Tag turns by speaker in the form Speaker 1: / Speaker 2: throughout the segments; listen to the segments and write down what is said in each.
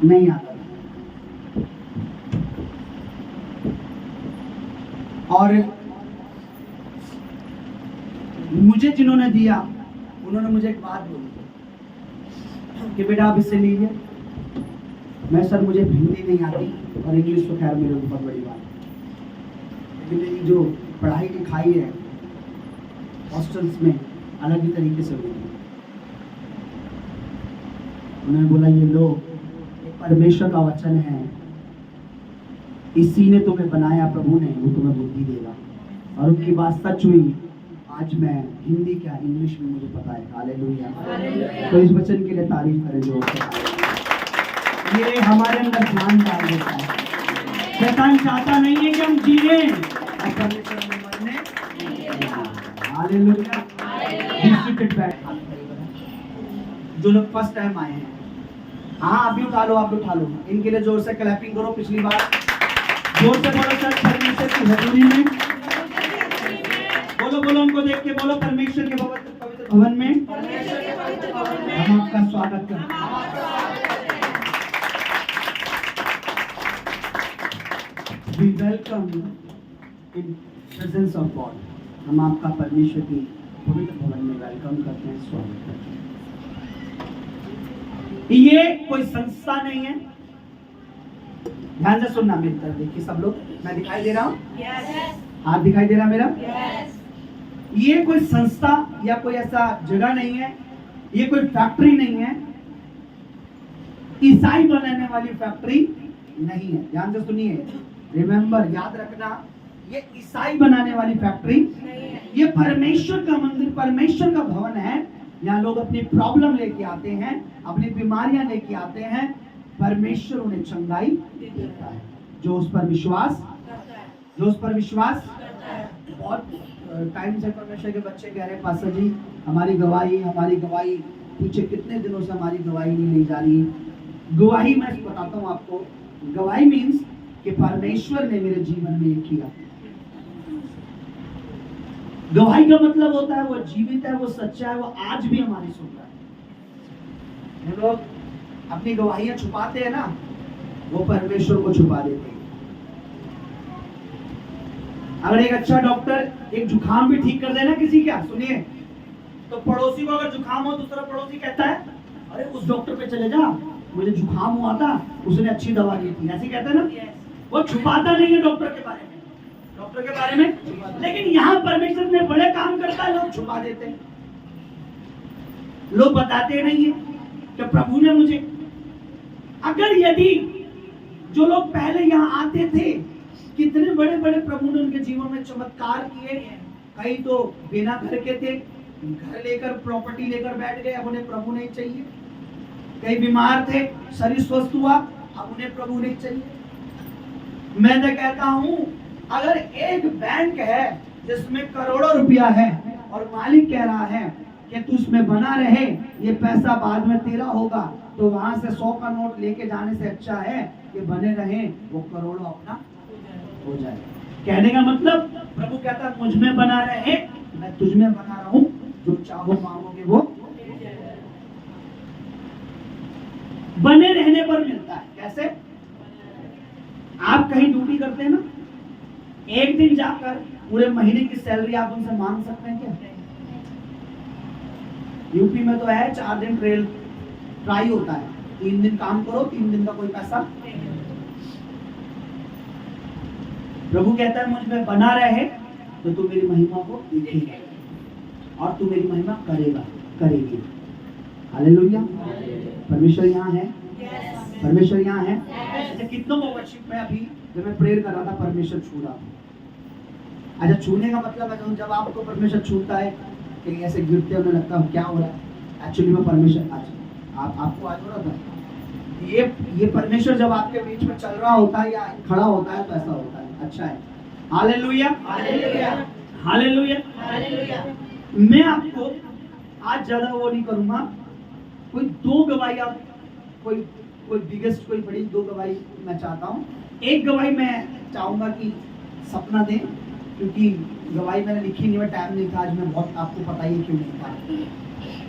Speaker 1: नहीं आता था। और मुझे जिन्होंने दिया उन्होंने मुझे एक बात बोली कि बेटा आप इससे लीजिए। मैं सर मुझे हिंदी नहीं आती और इंग्लिश तो खैर मेरे बहुत बड़ी बात है, लेकिन मेरी जो पढ़ाई लिखाई है हॉस्टल्स में अलग ही तरीके से हुई। उन्होंने बोला ये लो, परमेश्वर का वचन है, इसी ने तुम्हें बनाया, प्रभु ने, वो तुम्हें बुद्धि देगा। और उनकी बात सच हुई। आज मैं हिंदी क्या इंग्लिश में मुझे पता है। हालेलुया। तो इस वचन के लिए तारीफ करें जोर से। ये हमारे अंदर ध्यान डाल देता है। शैतान चाहता नहीं है कि हम जिए और परमेश्वर में मरने। हालेलुया। जो लोग फर्स्ट टाइम आए हैं, हाँ अभी उठा लो, आप उठा लो। इनके लिए जोर से क्लैपिंग करो। पिछली बार जोर से बोलो सर, परमेश्वर की हजूरी में बोलो, बोलो उनको देख के बोलो, परमेश्वर के पवित्र भवन में हम आपका स्वागत करते हैं। We welcome in presence of God. हम आपका परमेश्वर की पवित्र भवन में वेलकम करते हैं, स्वागत करते हैं। ये कोई संस्था नहीं है। ध्यान से सुनना मेरी तरफ देखिए सब लोग। मैं दिखाई दे रहा हूँ? हाथ दिखाई दे रहा मेरा? ये कोई संस्था या कोई ऐसा जगह नहीं है, ये कोई फैक्ट्री नहीं है, ईसाई बनाने वाली फैक्ट्री नहीं है। ध्यान से सुनिए, रिमेंबर, याद रखना, ये ईसाई बनाने वाली फैक्ट्री नहीं है। ये परमेश्वर का मंदिर, परमेश्वर का भवन है। यहाँ लोग अपनी प्रॉब्लम लेके आते हैं, अपनी बीमारियां लेके आते हैं, परमेश्वर उन्हें चंगाई देता है जो उस पर विश्वास करता है, जो उस पर विश्वास करता है। बहुत टाइम से परमेश्वर के बच्चे कह रहे हैं पास्टर जी हमारी गवाही पीछे कितने दिनों से हमारी गवाही नहीं ली जा रही। गवाही मैं बताता हूँ आपको, गवाही मीन्स कि परमेश्वर ने मेरे जीवन में ये किया। गवाही का मतलब होता है वो जीवित है, वो सच्चा है, वो आज भी हमारी सुन रहा है। लोग अपनी गवाहियां छुपाते हैं ना, वो परमेश्वर को छुपा देते हैं। अगर एक अच्छा डॉक्टर एक जुकाम भी ठीक कर देना किसी का, सुनिए, तो पड़ोसी को अगर जुकाम हो, दूसरा पड़ोसी कहता है अरे उस डॉक्टर पे चले जा, मुझे जुकाम हुआ था, उसने अच्छी दवा दी थी, ऐसे कहता है ना। वो छुपाता नहीं है डॉक्टर के बारे में, डॉक्टर के बारे में। लेकिन यहाँ परमेश्वर में बड़े काम करता है, लोग छुपा देते हैं, लोग बताते नहीं है कि प्रभु ने मुझे। अगर यदि जो लोग पहले यहाँ आते थे, कितने बड़े बड़े प्रभु ने उनके जीवन में चमत्कार किए। कई तो बिना घर के थे, घर लेकर प्रॉपर्टी लेकर बैठ गए, अब उन्हें प्रभु नहीं चाहिए। कई बीमार थे, शरीर स्वस्थ हुआ, अब उन्हें प्रभु नहीं चाहिए। मैं तो कहता हूँ अगर एक बैंक है जिसमें करोड़ों रुपया है और मालिक कह रहा है कि तू उसमें बना रहे, ये पैसा बाद में तेरा होगा, तो वहां से 100 का नोट लेके जाने से अच्छा है कि बने रहे, वो करोड़ों अपना हो जाए। कहने का मतलब प्रभु कहता है मुझ में बना रहे, मैं तुझ में बना रहा हूं, जो चाहो मांगोगे वो बने रहने पर मिलता है। कैसे? आप कहीं ड्यूटी करते हैं ना, एक दिन जाकर पूरे महीने की सैलरी आप उनसे मांग सकते हैं क्या? यूपी में तो है 4 दिन ट्राई होता है, 3 दिन काम करो, 3 दिन का कोई पैसा। प्रभु कहता है मुझ में बना रहे तो तू मेरी महिमा को देखेगा और तू मेरी महिमा करेगी। हालेलुया। परमेश्वर यहाँ है, परमेश्वर यहाँ है। अच्छा, कितनों को वर्शिप में अभी जब मैं प्रेयर कर रहा था परमेश्वर छू रहा था। अच्छा, छूने का मतलब है जब आपको परमेश्वर छूता है कि ऐसे गिरते होने लगता है, क्या हो रहा है? एक्चुअली में परमेश्वर आपको आज हो रहा था। ये परमेश्वर जब आपके बीच में चल रहा होता है या खड़ा होता है तो ऐसा होता है। अच्छा है। Hallelujah, hallelujah, hallelujah, hallelujah. मैं आपको आज ज्यादा वो नहीं करूंगा, कोई 2 गवाही आप कोई बिगेस्ट कोई बड़ी 2 गवाही मैं चाहता हूँ। एक गवाही मैं चाहूंगा कि सपना दें, क्योंकि गवाही मैंने लिखी नहीं, टाइम नहीं था आज, मैं बहुत आपको पता ही क्यों नहीं था,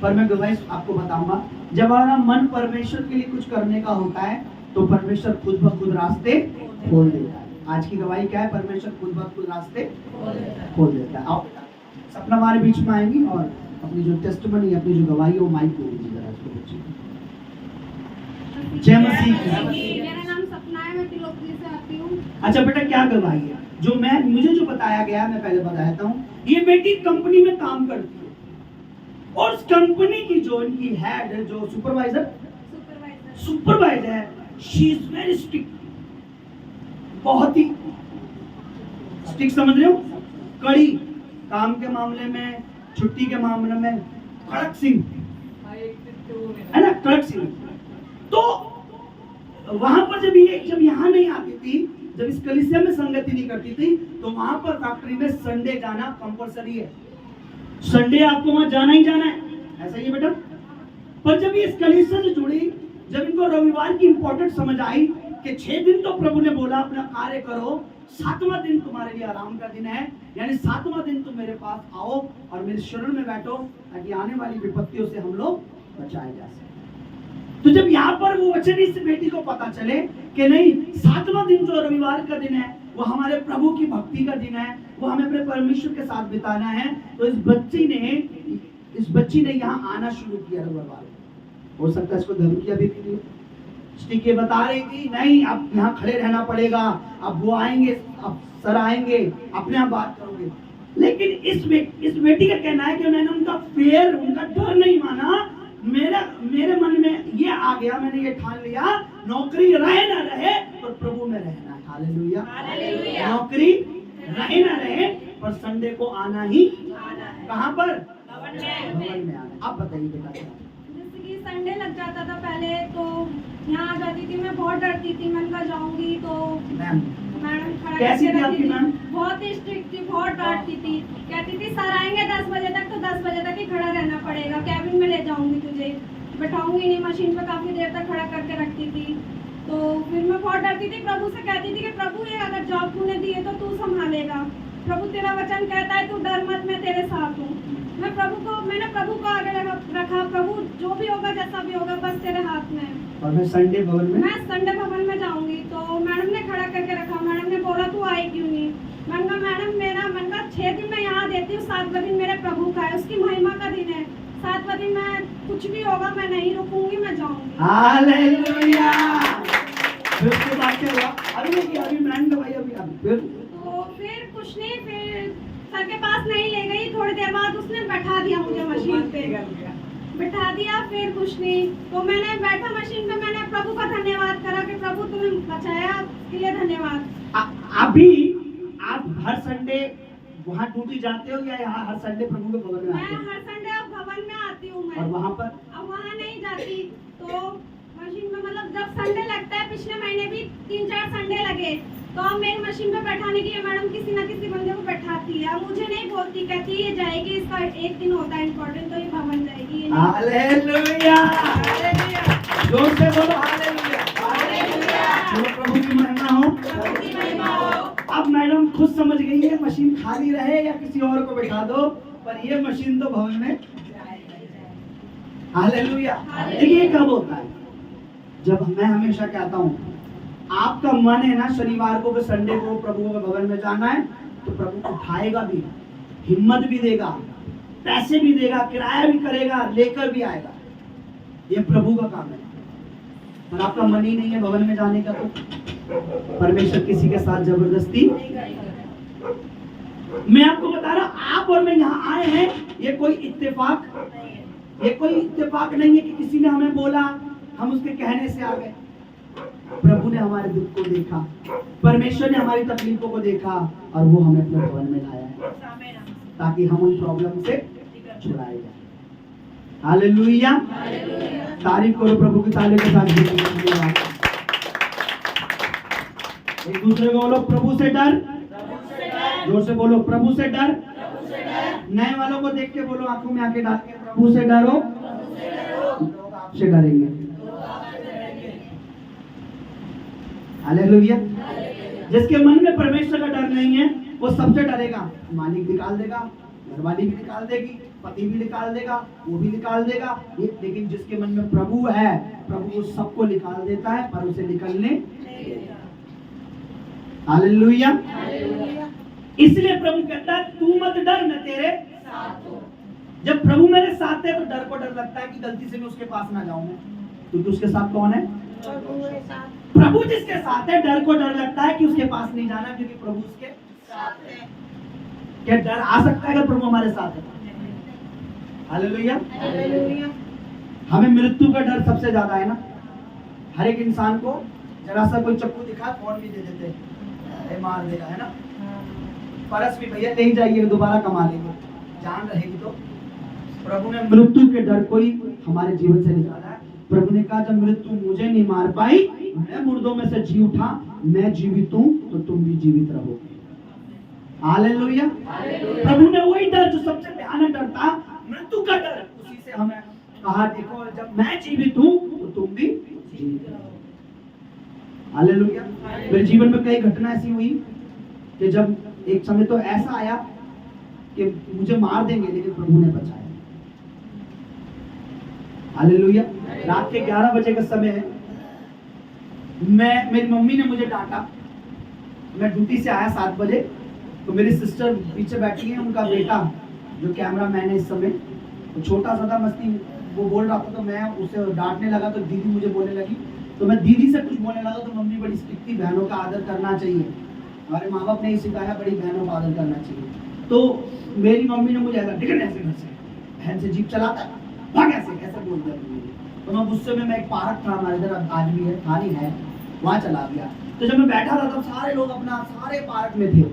Speaker 1: पर मैं गवाही आपको बताऊंगा। जब हमारा मन परमेश्वर के लिए कुछ करने का होता है तो परमेश्वर खुद ब खुद रास्ते खोल देता है। आज की गवाही क्या है? परमेश्वर खुद ब खुद रास्ते खोल देता है। आओ सपना हमारे बीच में आएंगी और अपनी जो टेस्टिमनी, अपनी जो गवाही है वो माइक दे दीजिए जरा इसको बच्चे। जय मसीह।
Speaker 2: मेरा नाम सपना है, मैं तिलोकी से आती हूँ।
Speaker 1: अच्छा बेटा, क्या गवाही है? जो मुझे जो बताया गया, मैं पहले बताता हूँ। ये बेटी कंपनी में काम करती है और उस कंपनी की जो इनकी हेड है, जो सुपरवाइजर है, शी इज वेरी स्ट्रिक्ट, बहुत ही स्ट्रिक्ट, समझ रहे हो? कड़ी, काम के मामले में, छुट्टी के मामले में कड़क सिंह है ना, कड़क सिंह। तो वहां पर जब यहाँ नहीं आती थी, जब इस कलीसिया में संगति नहीं करती थी, तो वहां पर फैक्ट्री में संडे जाना कंपलसरी है। संडे आपको वहां जाना ही जाना है, ऐसा ही है बेटा। पर जब ये इस कलीसिया से जुड़ी, जब इनको रविवार की इंपॉर्टेंस समझ आई कि 6 दिन तो प्रभु ने बोला अपना कार्य करो, 7वां दिन तुम्हारे लिए आराम का दिन है, यानी 7वां दिन तुम मेरे पास आओ और मेरे शरण में बैठो, ताकि आने वाली विपत्तियों से हम लोग बचाए जा सके। तो जब यहाँ पर वो वचन इस बेटी को पता चले कि नहीं, 7वां दिन जो रविवार का दिन है वो हमारे प्रभु की भक्ति का दिन है, वो हमें अपने परमेश्वर के साथ बिताना है, तो इस बच्ची ने यहाँ आना शुरू किया रविवार। हो सकता है इसको धमकियां भी मिली, स्टिक ये बता रही थी नहीं अब यहाँ खड़े रहना पड़ेगा, अब वो आएंगे, अब सर आएंगे, अपने आप बात करोगे। लेकिन इस बेटी का कहना है कि मैंने उनका फेयर, उनका डर नहीं माना। मेरे मन में ये आ गया, मैंने ये ठान लिया, नौकरी रहे ना रहे पर प्रभु में रहना है। हालेलुया, नौकरी रहे ना रहे पर संडे को आना ही, कहाँ पर? भवन में आना। आप बताइए बेटा।
Speaker 2: जैसे कि संडे लग जाता था पहले, तो यहाँ आ जाती थी, मैं बहुत डरती थी, मैं कहा जाऊंगी तो मैडम
Speaker 1: कैसी थी आपकी मैम?
Speaker 2: बहुत ही स्ट्रिक्ट थी, बहुत डांटती थी, कहती थी सर आएंगे 10 बजे तक, तो 10 बजे तक ही खड़ा रहना पड़ेगा, कैबिन में ले जाऊंगी तुझे, बैठाऊंगी नहीं, मशीन पे काफी देर तक खड़ा करके रखती थी। तो फिर मैं बहुत डरती थी, प्रभु से कहती थी कि प्रभु ये अगर जॉब तूने दी है तो तू संभालेगा, प्रभु तेरा वचन कहता है तू डर मत, मैं तेरे साथ हूँ। मैंने प्रभु को आगे रखा, प्रभु जो भी होगा जैसा भी होगा बस तेरे हाथ में है।
Speaker 1: और मैं संडे भवन
Speaker 2: में जाऊंगी। तो मैडम ने खड़ा करके रखा, मैडम ने बोला तू आई क्यों नहीं? मैंने कहा मैडम 6 दिन मैं यहाँ देती हूँ, 7वां दिन मेरे प्रभु का है, उसकी महिमा का दिन है, 7वां दिन मैं कुछ भी होगा मैं नहीं रुकूंगी, मैं जाऊंगी।
Speaker 1: हालेलुया। फिर बात क्या हुआ? अभी मैडम का भाई
Speaker 2: फिर कुछ नहीं, फिर सर के पास नहीं ले गई, थोड़ी देर बाद उसने बैठा दिया मुझे मशीन पे, बैठा दिया, फिर कुछ नहीं। तो मैंने बैठा मशीन पे, मैंने प्रभु का धन्यवाद करा कि प्रभु तुमने बचाया, इसके लिए धन्यवाद।
Speaker 1: अभी आप हर संडे वहाँ ड्यूटी जाते हो या यहाँ हर संडे प्रभु के भवन में आते हो?
Speaker 2: मैं हर संडे अब भवन में आती हूँ मैं।
Speaker 1: और वहाँ पर?
Speaker 2: अब वहाँ नहीं जाती, तो मशीन में मतलब जब संडे लगता है, पिछले महीने भी 3-4 संडे लगे, तो अब मेरी मशीन पे बैठाने के लिए मैडम किसी न किसी बंदे को बैठाती है, मुझे नहीं बोलती, कहती ये जाएगी, इसका एक दिन होता है इम्पोर्टेंट, तो ये भवन जाएगी।
Speaker 1: हालेलुया, जोर से बोलो हालेलुया, प्रभु की महिमा हो। अब मैडम खुद समझ गई है, मशीन खाली रहे या किसी और को बैठा दो, पर ये मशीन तो भवन में। हालेलुया। देखिए कब होता है, जब मैं हमेशा कहता हूँ आपका मन है ना शनिवार को, संडे को प्रभु के भवन में जाना है, तो प्रभु उठाएगा भी, हिम्मत भी देगा, पैसे भी देगा, किराया भी करेगा, लेकर भी आएगा। ये प्रभु का काम है। और आपका मन ही नहीं है भवन में जाने का, तो परमेश्वर किसी के साथ जबरदस्ती। मैं आपको बता रहा हूं, आप और मैं यहाँ आए हैं, ये कोई इत्तेफाक नहीं है कि किसी ने हमें बोला, हम उसके कहने से आ गए। प्रभु ने हमारे दुख को देखा, परमेश्वर ने हमारी तकलीफों को देखा, और वो हमें अपने भवन में लाया है, ताकि हम उन प्रॉब्लम से छुड़ाए जाए। हालेलुया, तारीफ करो प्रभु की ताली के साथ। एक दूसरे को बोलो प्रभु से डर, जोर से बोलो प्रभु से डर। नए वालों को देख के बोलो, आंखों में आंखें डाल के, प्रभु से डरो, लोग आपसे डरेंगे। हालेलुया। जिसके मन में परमेश्वर का डर नहीं है, वो सबसे डरेगा। मालिक निकाल देगा, घरवाली भी निकाल देगी, पति भी निकाल देगा, वो भी निकाल देगा। लेकिन जिसके मन में प्रभु है, प्रभु उस सबको निकाल देता है पर उसे निकलने हालेलुया। इसलिए प्रभु कहता है तू मत डर, मैं तेरे साथ हूं। जब प्रभु मेरे साथ है तो डर को डर लगता है कि गलती से मैं उसके पास ना जाऊं मैं, क्योंकि उसके साथ कौन है? प्रभु जिसके साथ है डर को डर लगता है कि उसके पास नहीं जाना, क्योंकि प्रभु उसके साथ है। क्या डर आ सकता है अगर प्रभु हमारे साथ है? हालेलुया। हमें मृत्यु का डर सबसे ज्यादा है ना। हर एक इंसान को जरा सा कोई चक्कू दिखा फोन भी दे देते हैं, मार देगा, है ना। परस भी भैया ले ही जाइए, दोबारा कमा लेंगे, जान रहेगी तो। प्रभु ने मृत्यु के डर को ही हमारे जीवन से निकाला है। प्रभु ने कहा जब मृत्यु मुझे नहीं मार पाई, मैं मुर्दों में से जी उठा, मैं जीवित हूं तो तुम भी जीवित रहोगे। हालेलुया। प्रभु ने वही डर जो सबसे भयानक डर था, मृत्यु का डर, उसी से हमें कहा देखो जब मैं जीवित हूं तो तुम भी जीवित रहो। हालेलुया। मेरे जीवन में कई घटना ऐसी हुई कि जब एक समय तो ऐसा आया कि मुझे मार देंगे, लेकिन प्रभु ने बचाया। हालेलुया। रात के 11 बजे का समय है, मेरी मम्मी ने मुझे डांटा। मैं ड्यूटी से आया 7 बजे, तो मेरी सिस्टर पीछे बैठी है, उनका बेटा जो कैमरा मैन है इस समय, तो छोटा सा था, मस्ती वो बोल रहा था, तो मैं उसे डांटने लगा तो दीदी मुझे बोलने लगी, तो मैं दीदी से कुछ बोलने लगा तो मम्मी बड़ी स्ट्रिक्ट थी, बहनों का आदर करना चाहिए, हमारे माँ बाप ने ही सिखाया बड़ी बहनों का आदर करना चाहिए। तो मेरी मम्मी ने मुझे ऐसा टिकट ऐसे घर से बहन से जीप चलाता भाग ऐसे बोल दिया। तो मैं गुस्से में, मैं एक पार्क था हमारे इधर आज भी है, खाली है, वहाँ चला गया। तो जब मैं बैठा था तब सारे लोग अपना सारे पार्क में थे,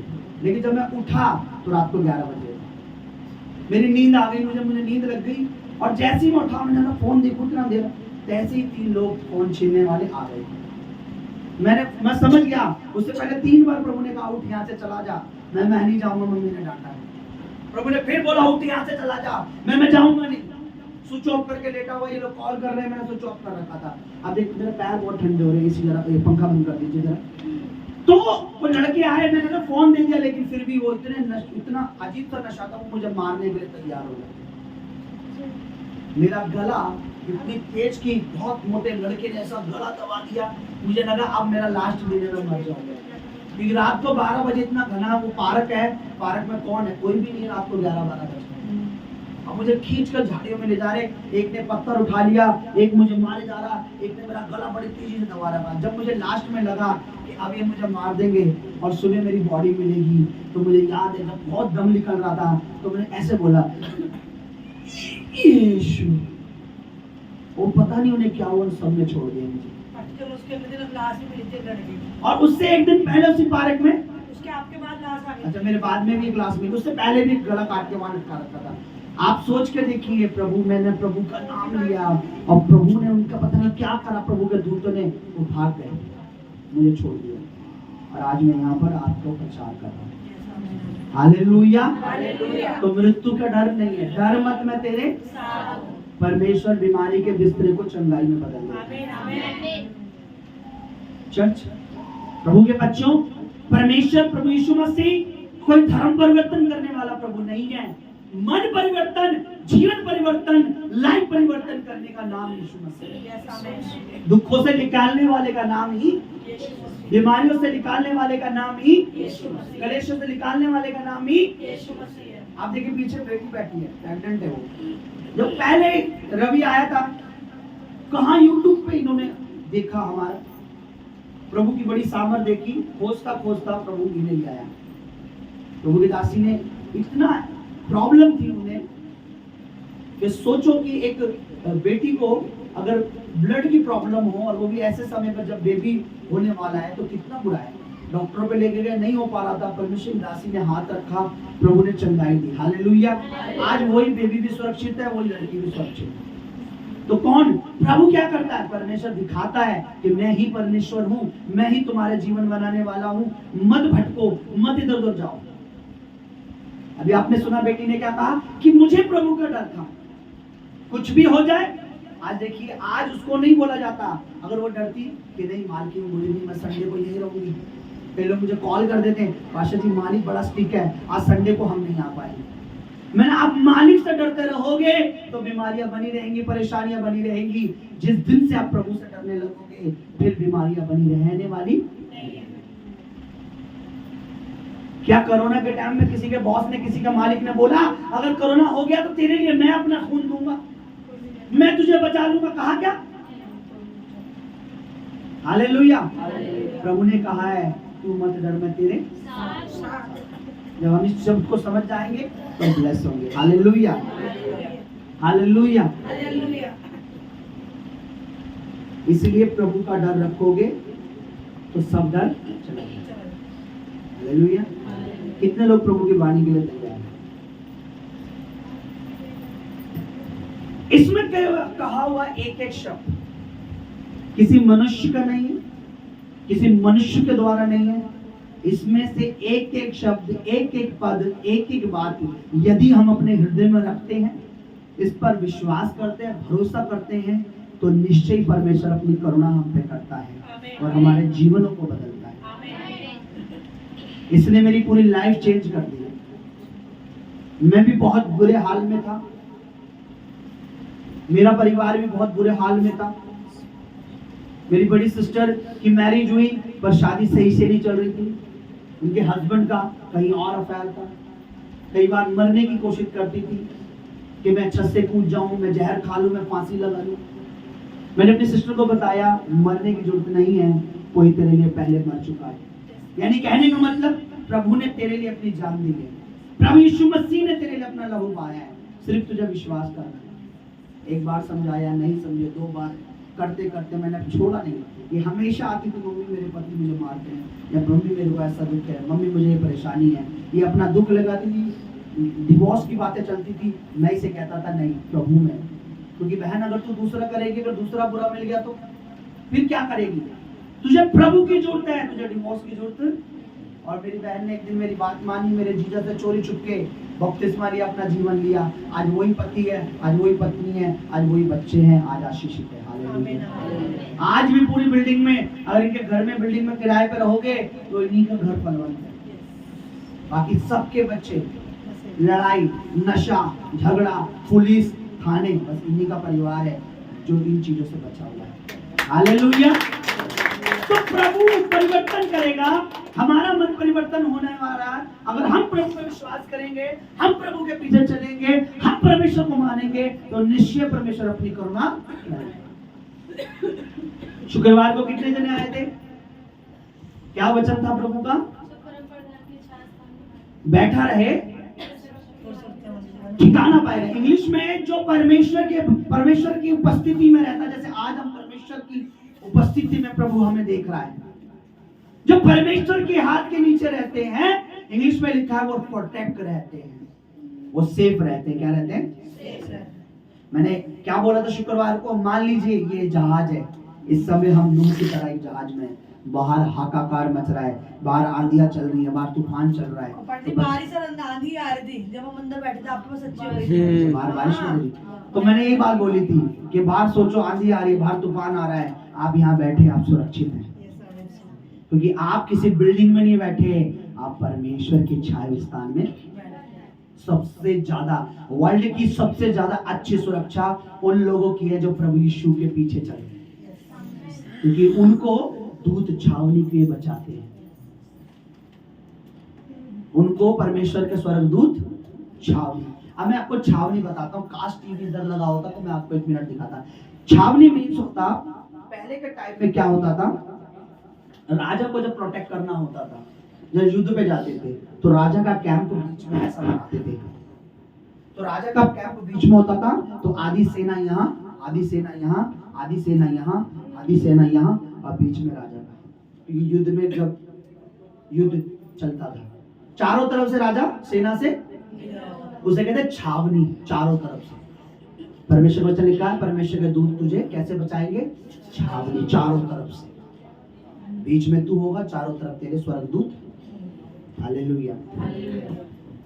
Speaker 1: लेकिन जब मैं उठा तो रात को 11 बजे मेरी नींद आ गई, मुझे नींद लग गई, और जैसे ही मैं उठा मैंने ना फोन देखो कितना देर, तैसे ही 3 लोग फोन छीनने वाले आ गए। मैं समझ गया। उससे पहले 3 बार प्रभु ने कहा उठ यहाँ से चला जा, मैं नहीं जाऊंगा, मम्मी ने डांटा। प्रभु ने फिर बोला उठ यहाँ से चला जा, मैं जाऊंगा नहीं। स्विच ऑफ करके लेटा हुआ, ये लोग कॉल कर रहे हैं, मैंने स्विच ऑफ कर रखा था। अब देख मेरे पैर बहुत ठंडे हो रहे हैं, इसी जरा पंखा बंद कर दीजिए जरा। तो वो लड़के आए, मैंने तो फोन दे दिया, लेकिन फिर भी वो इतना अजीब सा नशा था, वो मुझे मारने के लिए तैयार हो गए। मेरा गला इतनी तेज की, बहुत मोटे लड़के ने ऐसा गला दबा दिया, मुझे लगा अब मेरा लास्ट दिन है, मैं मर जाऊंगा। क्योंकि रात को 12 बजे इतना घना वो पार्क है, पार्क में कौन है, कोई भी नहीं है रात को 11-12 बजे। अब मुझे खींच कर झाड़ियों में ले जा रहे, एक ने पत्थर उठा लिया, एक मुझे मारे जा रहा, एक ने मेरा गला बड़ी तेजी से दबा रहा। जब मुझे लास्ट में लगा कि अब ये मुझे मार देंगे और सुबह मेरी बॉडी मिलेगी, तो मुझे याद है जब बहुत दम निकल रहा था तो मैंने ऐसे बोला यीशु। वो पता नहीं उन्हें क्या हुआ, सबने छोड़ दिया मुझे। और उससे एक दिन पहले उसी पार्क में,
Speaker 2: उसके आपके बाद लाश आ गई।
Speaker 1: अच्छा मेरे बाद में भी क्लास में, उससे पहले भी गला काट के वहां लटका रखा था। आप सोच के देखिए, मैंने प्रभु का नाम लिया और प्रभु ने उनका पता नहीं क्या करा, प्रभु के दूतों ने वो भाग गए, मुझे छोड़ दिया, और आज मैं यहाँ पर आपको प्रचार कर रहा हूँ। हालेलुया। तो मृत्यु का डर नहीं है, डर मत, मैं तेरे साथ हूं। परमेश्वर बीमारी के बिस्तरे को चंगाई में बदल देगा। चर्च, प्रभु के बच्चों, परमेश्वर प्रभु यीशु मसीह कोई धर्म परिवर्तन करने वाला प्रभु नहीं है। मन परिवर्तन, जीवन परिवर्तन, लाइफ परिवर्तन करने का नाम यीशु मसीह है। दुखों से निकालने वाले का नाम ही, बीमारियों से निकालने वाले का नाम ही, कलेशों से निकालने वाले का नाम ही यीशु मसीह है। आप देखिए पीछे बेटी बैठी है, प्रेग्नेंट है वो। जब पहले रवि आया था, कहाँ यूट्यूब पे इन्होंने देखा हमारा प्रभु की बड़ी सामर्थ देखी, खोजता खोजता प्रभु इन्हें ले आया। प्रभु की दासी ने इतना प्रॉब्लम थी उन्हें कि सोचो कि एक बेटी को अगर ब्लड की प्रॉब्लम हो और वो भी ऐसे समय पर जब बेबी होने वाला है तो कितना बुरा है। डॉक्टर पे लेके गए, नहीं हो पा रहा था, परमेश्वर की दासी ने हाथ रखा, प्रभु ने चंगाई दी। हालेलुया। आज वही बेबी भी सुरक्षित है, वही लड़की भी सुरक्षित है। तो कौन? प्रभु क्या करता है? परमेश्वर दिखाता है कि मैं ही परमेश्वर हूँ, मैं ही तुम्हारे जीवन बनाने वाला हूँ, मत भटको, मत इधर उधर जाओ। अभी आपने सुना बेटी ने क्या कहा कि मुझे प्रभु का डर था, कुछ भी हो जाए। आज देखिए, आज उसको नहीं बोला जाता। अगर वो डरती कि नहीं मालकिन बोली नहीं, मैं संडे को यही रहूंगी। कई लोग मुझे कॉल कर देते हैं, पाशा जी मालिक बड़ा स्ट्रिक्ट है, आज संडे को हम नहीं आ पाएंगे। मैंने आप मालिक से डरते रहोगे तो बीमारियां बनी रहेंगी, परेशानियां बनी रहेंगी। जिस दिन से आप प्रभु से डरने लगोगे फिर बीमारियां बनी रहने वाली नहीं है। क्या कोरोना के टाइम में किसी के बॉस ने, किसी का मालिक ने बोला अगर कोरोना हो गया तो तेरे लिए मैं अपना खून दूंगा, मैं तुझे बचा लूंगा? कहा क्या? हालेलुया। प्रभु ने कहा है तू मत डर, मैं तेरे साथ। जब हम इस शब्द को समझ जाएंगे तो ब्लेस होंगे। Hallelujah, hallelujah. इसलिए प्रभु का डर रखोगे तो सब डर चला जाएगा। हालेलुया। कितने लोग प्रभु की वाणी के लिए तैयार हैं? इसमें कहा हुआ एक एक शब्द किसी मनुष्य का नहीं है, किसी मनुष्य के द्वारा नहीं है। इसमें से एक एक शब्द, एक एक पद, एक एक बात यदि हम अपने हृदय में रखते हैं, इस पर विश्वास करते हैं, भरोसा करते हैं, तो निश्चय परमेश्वर अपनी करुणा हम पे करता है और हमारे जीवनों को बदलता है। इसने मेरी पूरी लाइफ चेंज कर दी। मैं भी बहुत बुरे हाल में था, मेरा परिवार भी बहुत बुरे हाल में था। मेरी बड़ी सिस्टर की मैरिज हुई पर शादी सही से नहीं चल रही थी। उनके हस्बैंड का कहीं और अफेयर था। कई बार मरने की कोशिश करती थी कि मैं छत से कूद जाऊं, मैं जहर खा लूं, मैं फांसी लगा लूं। मैंने अपनी सिस्टर को बताया मरने की जरूरत नहीं है, कोई तेरे लिए पहले मर चुका है। यानी कहने का मतलब प्रभु ने तेरे लिए अपनी जान दी है, प्रभु यीशु मसीह ने तेरे लिए अपना लहू बहाया है, सिर्फ तुझे विश्वास करना है। एक बार समझाया, नहीं समझे, 2 बार करते करते मैंने छोड़ा नहीं। ये हमेशा आती थी, मम्मी मेरे पति मुझे मारते हैं, या मम्मी मेरे को ऐसा दुख है, मम्मी मुझे ये परेशानी है। ये अपना दुख लगाती थी, डिवोर्स की बातें चलती थी। मैं इसे कहता था नहीं, प्रभु में, क्योंकि बहन अगर तू दूसरा करेगी, अगर दूसरा बुरा मिल गया तो फिर क्या करेगी? तुझे प्रभु की जरूरत है, तुझे डिवोर्स की जरूरत। और मेरी बहन ने एक दिन मेरी बात मानी, मेरे जीजा से चोरी छुपके बपतिस्मा लिया, अपना जीवन लिया। आज वही पति है, आज वही पत्नी है, आज वही बच्चे हैं, आज आशीषित है। हालेलुया। आज भी पूरी बिल्डिंग में, अगर इनके घर में बिल्डिंग में किराए पे रहोगे तो इन्हीं का घर फलवंत है। बाकी सबके बच्चे लड़ाई, नशा, झगड़ा, पुलिस, थाने, बस इन्हीं का परिवार है जो इन चीजों से बचा हुआ है। हालेलुया। तो प्रभु परिवर्तन करेगा, हमारा मन परिवर्तन होने वाला है अगर हम प्रभु पर विश्वास करेंगे, हम प्रभु के पीछे चलेंगे, हम परमेश्वर को मानेंगे, तो निश्चय परमेश्वर अपनी करुणा करेगा। शुक्रवार को कितने जने आए थे? क्या वचन था प्रभु का? बैठा रहे ठिकाना पाएगा। इंग्लिश में जो परमेश्वर की उपस्थिति में रहता, जैसे आज हम परमेश्वर की उपस्थिति में प्रभु हमें देख रहा है, जो परमेश्वर के हाथ के नीचे रहते हैं, इंग्लिश में लिखा है वो प्रोटेक्ट रहते हैं, वो सेफ रहते हैं। क्या रहते हैं? मैंने क्या बोला था शुक्रवार को? मान लीजिए ये जहाज है, इस समय हम नूह की तरह एक जहाज में, बाहर हाहाकार मच रहा है, बाहर आंधियां चल रही है, बाहर तूफान चल रहा है, तो
Speaker 3: बारिश और आंधी आ रही थी जब हम अंदर बैठे थे, आपके पास अच्छी हो रही थी,
Speaker 1: बाहर बारिश हो रही। तो मैंने ये बात बोली थी कि बाहर सोचो आंधी आ रही है, बाहर तूफान आ रहा है, आप यहाँ बैठे, आप सुरक्षित हैं, क्योंकि आप किसी बिल्डिंग में नहीं बैठे, आप परमेश्वर की छाया स्थान में। सबसे ज्यादा वर्ल्ड की सबसे ज्यादा अच्छी सुरक्षा उन लोगों की है जो प्रभु यीशु के पीछे चल रहे हैं, क्योंकि उनको दूत छावनी के बचाते हैं, उनको परमेश्वर के स्वर्गदूत छावनी। अब मैं आपको छावनी बताता हूँ, काश टीवी इधर लगा होता तो मैं आपको 1 मिनट दिखाता। छावनी मीन्स होता, पहले के टाइम में क्या होता था, राजा को जब प्रोटेक्ट करना होता था, जब युद्ध पे जाते थे तो राजा का कैंप बीच में ऐसा बनाते थे। तो राजा का कैंप बीच में होता था, तो आधी सेना यहाँ, आधी सेना यहाँ, आधी सेना यहाँ, आधी सेना यहाँ, और बीच में राजा का। युद्ध में जब युद्ध चलता था, चारों तरफ से राजा सेना से, उसे कहते छावनी, चारों तरफ से। परमेश्वर वचन लिखा है, परमेश्वर के दूत तुझे कैसे बचाएंगे? छावनी, चारों तरफ से। बीच में तू होगा, चारों तरफ तेरे स्वर्गदूत। हालेलुया।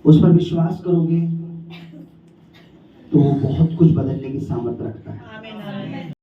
Speaker 1: उस पर विश्वास करोगे तो वो बहुत कुछ बदलने की सामर्थ रखता है।